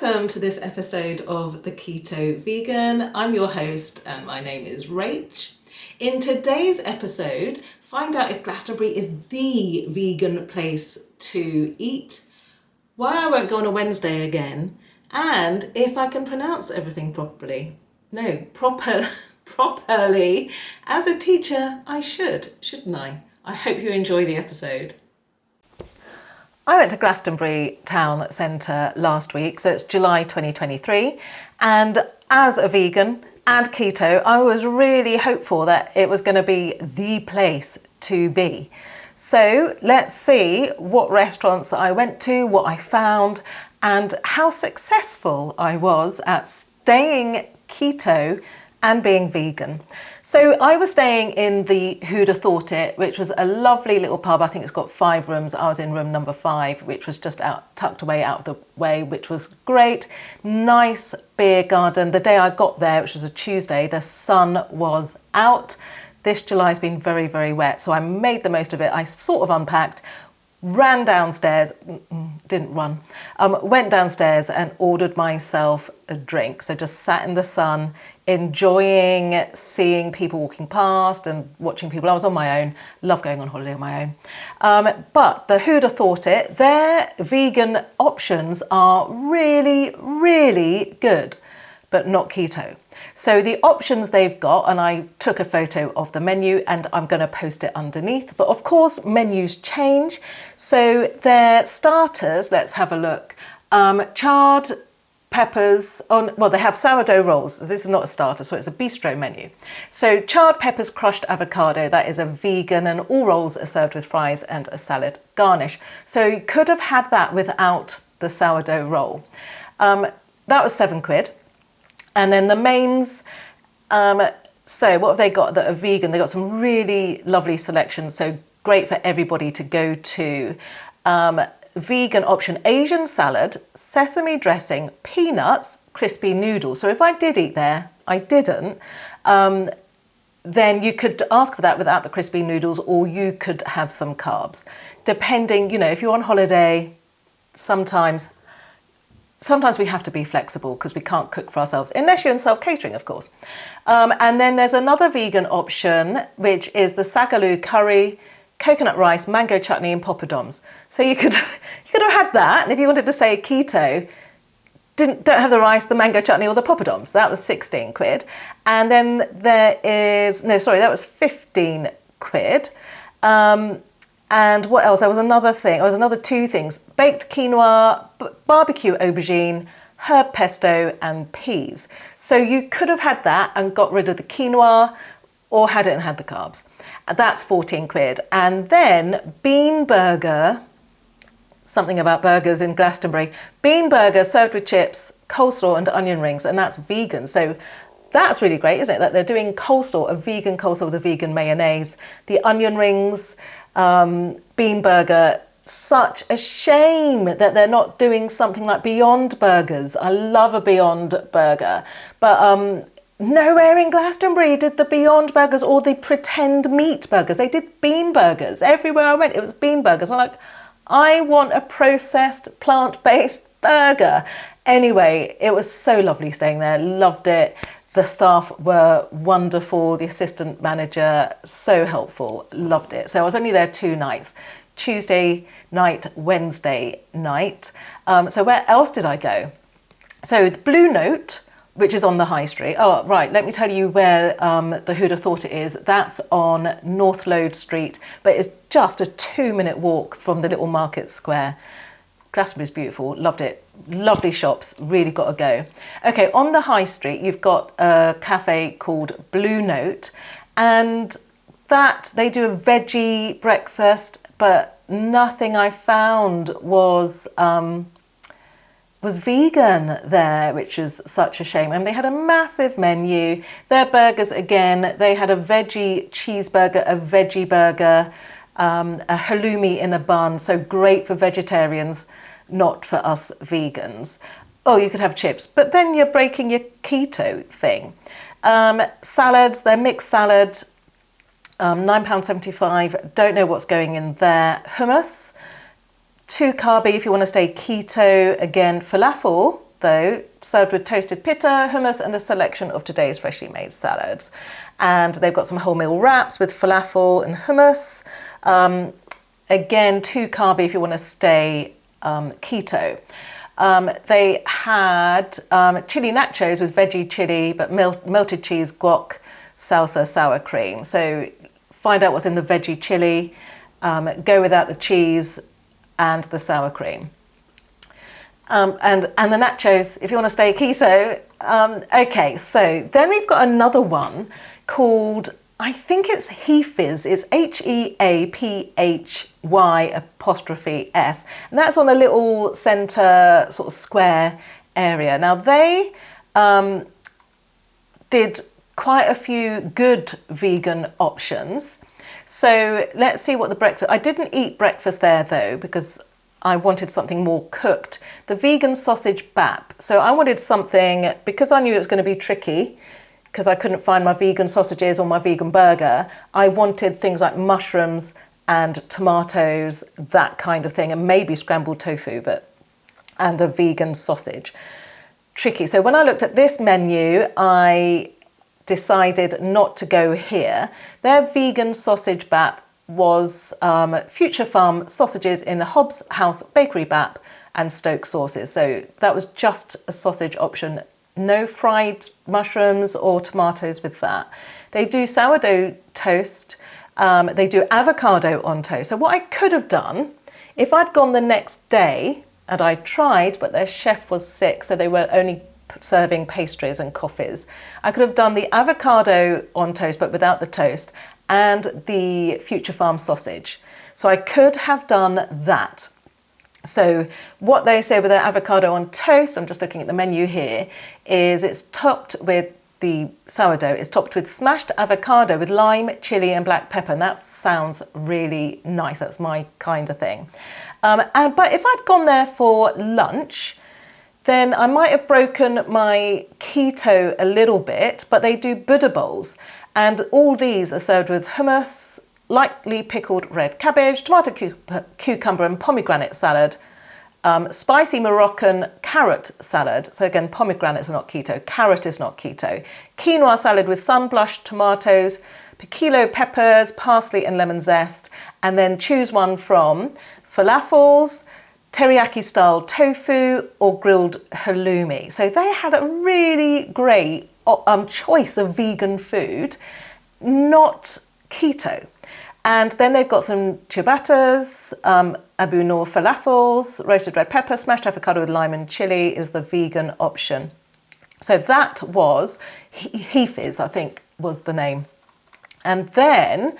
Welcome to this episode of The Keto Vegan. I'm your host and my name is Rach. In today's episode, find out if Glastonbury is the vegan place to eat, why I won't go on a Wednesday again, and if I can pronounce everything properly. No, properly. As a teacher, I should, shouldn't I? I hope you enjoy the episode. I went to Glastonbury town centre last week, so it's July 2023, and as a vegan and keto, I was really hopeful that it was going to be the place to be. So let's see what restaurants I went to, what I found, and how successful I was at staying keto and being vegan. So I was staying in the Who'da Thought It, which was a lovely little pub. I think it's got 5 rooms. I was in room number 5, which was just tucked away out of the way, which was great. Nice beer garden. The day I got there, which was a Tuesday, the sun was out. This July's been very, very wet, so I made the most of it. I sort of unpacked, ran downstairs, went downstairs and ordered myself a drink. So just sat in the sun, enjoying seeing people walking past and watching people. I was on my own, love going on holiday on my own. But the Who'da Thought It, their vegan options are really, really good, but not keto. So the options they've got, and I took a photo of the menu and I'm going to post it underneath, but of course menus change. So their starters, let's have a look. Charred peppers, they have sourdough rolls. This is not a starter, so it's a bistro menu. So charred peppers, crushed avocado, that is a vegan, and all rolls are served with fries and a salad garnish. So you could have had that without the sourdough roll. That was £7. And then the mains, so what have they got that are vegan? They've got some really lovely selections, so great for everybody to go to. Vegan option, Asian salad, sesame dressing, peanuts, crispy noodles. So if I did eat there, I didn't, then you could ask for that without the crispy noodles, or you could have some carbs. Depending, if you're on holiday, sometimes we have to be flexible because we can't cook for ourselves, unless you're in self-catering, of course. And then there's another vegan option, which is the sagaloo curry, coconut rice, mango chutney and poppadoms. So you could have had that, and if you wanted to say keto, don't have the rice, the mango chutney or the poppadoms. That was £16. And then that was £15. And what else? There was another thing. There was another 2 things. Baked quinoa, barbecue aubergine, herb pesto and peas. So you could have had that and got rid of the quinoa, or had it and had the carbs. And that's £14. And then bean burger, something about burgers in Glastonbury. Bean burger served with chips, coleslaw and onion rings, and that's vegan. So that's really great, isn't it? That they're doing coleslaw, a vegan coleslaw with a vegan mayonnaise. The onion rings, bean burger, such a shame that they're not doing something like Beyond Burgers. I love a Beyond Burger, but nowhere in Glastonbury did the Beyond Burgers or the pretend meat burgers. They did bean burgers. Everywhere I went, it was bean burgers. I'm like, I want a processed plant-based burger. Anyway, it was so lovely staying there. Loved it. The staff were wonderful. The assistant manager, so helpful. Loved it. So I was only there 2 nights. Tuesday night, Wednesday night. So where else did I go? So the Blue Note, which is on the high street. Oh, right, let me tell you where the Who'da Thought It is. That's on Northload Street, but it's just a 2-minute walk from the little market square. Glastonbury's beautiful, loved it. Lovely shops, really got to go. Okay, on the high street, you've got a cafe called Blue Note, and that they do a veggie breakfast, but nothing I found was vegan there, which is such a shame. And they had a massive menu. Their burgers, again, they had a veggie cheeseburger, a veggie burger, a halloumi in a bun, so great for vegetarians, not for us vegans. Oh, you could have chips, but then you're breaking your keto thing. Salads, their mixed salad, £9.75. Don't know what's going in there. Hummus, too carby if you want to stay keto. Again, falafel, though, served with toasted pita, hummus, and a selection of today's freshly made salads. And they've got some wholemeal wraps with falafel and hummus. Again, too carby if you want to stay keto. They had chili nachos with veggie chili, but melted cheese, guac, salsa, sour cream. So find out what's in the veggie chili, go without the cheese and the sour cream. And the nachos, if you want to stay keto. Okay, so then we've got another one called, I think it's Heaphy's. It's HEAPHY''S. And that's on the little centre sort of square area. Now they did quite a few good vegan options. So let's see what the breakfast, I didn't eat breakfast there though, because I wanted something more cooked. The vegan sausage bap. So I wanted something, because I knew it was going to be tricky, because I couldn't find my vegan sausages or my vegan burger, I wanted things like mushrooms and tomatoes, that kind of thing, and maybe scrambled tofu, and a vegan sausage. Tricky. So when I looked at this menu, I decided not to go here. Their vegan sausage bap was Future Farm sausages in a Hobbs House bakery bap and Stoke sauces. So that was just a sausage option. No fried mushrooms or tomatoes with that. They do sourdough toast. They do avocado on toast. So what I could have done, if I'd gone the next day and I tried, but their chef was sick, so they were only serving pastries and coffees, I could have done the avocado on toast, but without the toast, and the Future Farm sausage. So I could have done that. So what they say with their avocado on toast, I'm just looking at the menu here, is it's topped with the sourdough, it's topped with smashed avocado with lime, chili and black pepper. And that sounds really nice. That's my kind of thing. But if I'd gone there for lunch, then I might have broken my keto a little bit, but they do Buddha bowls. And all these are served with hummus, lightly pickled red cabbage, tomato, cucumber and pomegranate salad, spicy Moroccan carrot salad. So again, pomegranates are not keto, carrot is not keto. Quinoa salad with sun-blushed tomatoes, piquillo peppers, parsley and lemon zest. And then choose one from falafels, teriyaki-style tofu or grilled halloumi. So they had a really great choice of vegan food, not keto. And then they've got some ciabattas, Abu Noor falafels, roasted red pepper, smashed avocado with lime and chili is the vegan option. So that was Heaphy's, I think was the name. And then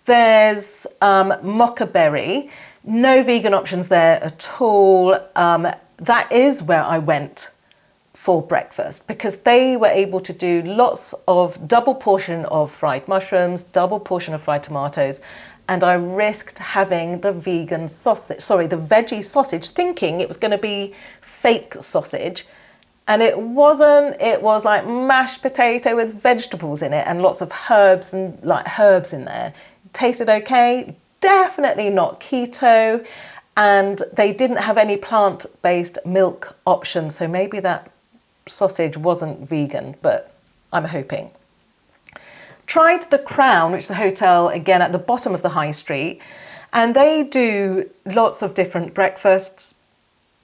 there's Mocha Berry. No vegan options there at all. That is where I went for breakfast, because they were able to do lots of double portion of fried mushrooms, double portion of fried tomatoes, and I risked having the vegan sausage, the veggie sausage, thinking it was going to be fake sausage, and it wasn't. It was like mashed potato with vegetables in it and lots of herbs and herbs in there. It tasted okay, definitely not keto, and they didn't have any plant-based milk options, so maybe that sausage wasn't vegan, but I'm hoping. Tried the Crown, which is a hotel again at the bottom of the high street, and they do lots of different breakfasts.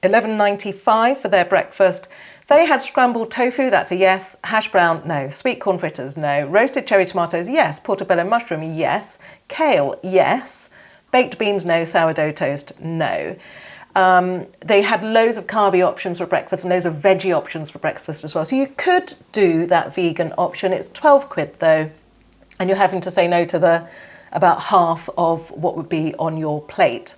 $11.95 for their breakfast. They had scrambled tofu, that's a yes. Hash brown, no. Sweet corn fritters, no. Roasted cherry tomatoes, yes. Portobello mushroom, yes. Kale, yes. Baked beans, no. Sourdough toast, no. They had loads of carby options for breakfast and loads of veggie options for breakfast as well. So you could do that vegan option. It's 12 quid though, and you're having to say no to about half of what would be on your plate.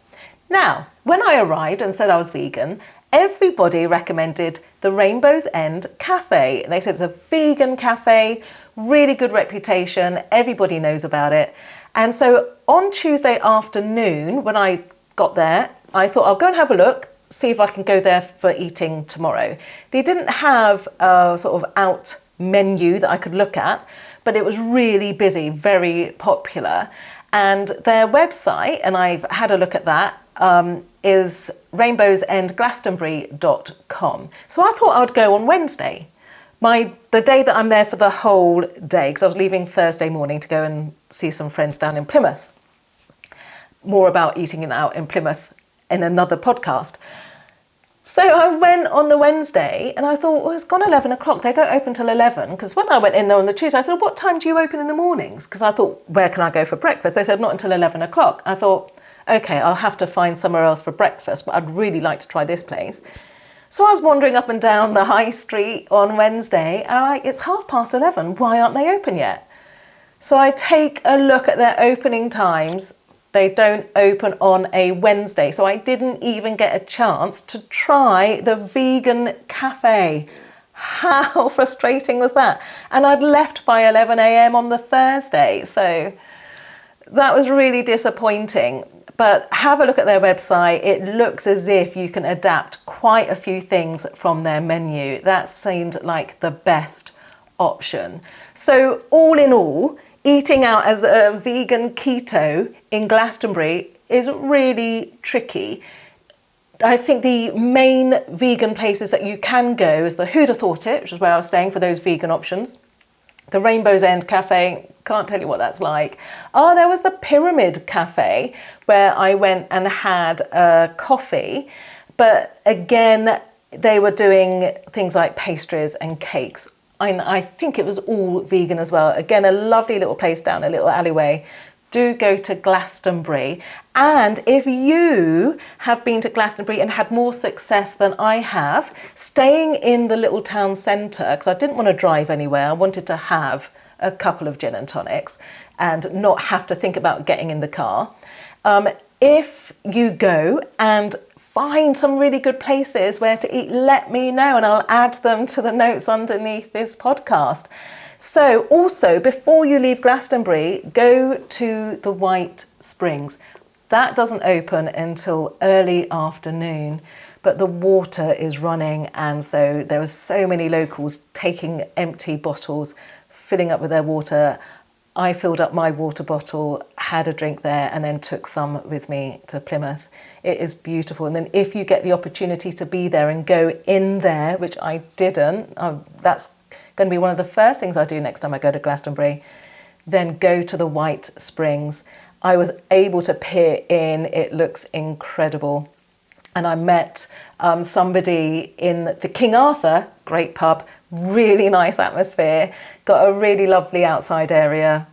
Now, when I arrived and said I was vegan, everybody recommended the Rainbow's End Cafe. They said it's a vegan cafe, really good reputation, everybody knows about it. And so on Tuesday afternoon, when I got there, I thought I'll go and have a look, see if I can go there for eating tomorrow. They didn't have a sort of out menu that I could look at, but it was really busy, very popular. And their website, and I've had a look at that, is rainbowsendglastonbury.com. So I thought I'd go on Wednesday, the day that I'm there for the whole day, because I was leaving Thursday morning to go and see some friends down in Plymouth. More about eating it out in Plymouth in another podcast. So I went on the Wednesday and I thought, well, it's gone 11 o'clock. They don't open till 11. Because when I went in there on the Tuesday, I said, what time do you open in the mornings? Because I thought, where can I go for breakfast? They said, not until 11 o'clock. I thought, okay, I'll have to find somewhere else for breakfast, but I'd really like to try this place. So I was wandering up and down the high street on Wednesday, and it's 11:30. Why aren't they open yet? So I take a look at their opening times. They don't open on a Wednesday. So I didn't even get a chance to try the vegan cafe. How frustrating was that? And I'd left by 11 a.m. on the Thursday. So that was really disappointing. But have a look at their website. It looks as if you can adapt quite a few things from their menu. That seemed like the best option. So all in all, eating out as a vegan keto in Glastonbury is really tricky. I think the main vegan places that you can go is the Who'd Have Thought It, which is where I was staying for those vegan options. The Rainbow's End Cafe, can't tell you what that's like. Oh, there was the Pyramid Cafe where I went and had a coffee. But again, they were doing things like pastries and cakes. I think it was all vegan as well. Again, a lovely little place down a little alleyway. Do go to Glastonbury. And if you have been to Glastonbury and had more success than I have, staying in the little town centre, because I didn't want to drive anywhere, I wanted to have a couple of gin and tonics and not have to think about getting in the car. If you go and find some really good places where to eat, let me know and I'll add them to the notes underneath this podcast. So also, before you leave Glastonbury, go to the White Springs. That doesn't open until early afternoon, but the water is running, and so there were so many locals taking empty bottles, filling up with their water. I filled up my water bottle, had a drink there, and then took some with me to Plymouth. It is beautiful. And then if you get the opportunity to be there and go in there, which I didn't, that's going to be one of the first things I do next time I go to Glastonbury, then go to the White Springs. I was able to peer in. It looks incredible. And I met somebody in the King Arthur, great pub, really nice atmosphere, got a really lovely outside area,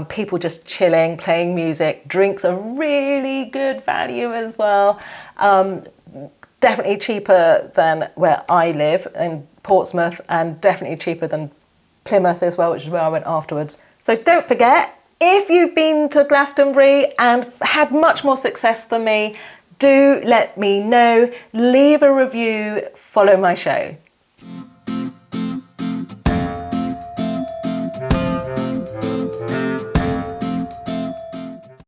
people just chilling, playing music, drinks are really good value as well. Definitely cheaper than where I live in Portsmouth, and definitely cheaper than Plymouth as well, which is where I went afterwards. So don't forget, if you've been to Glastonbury and had much more success than me, do let me know, leave a review, follow my show.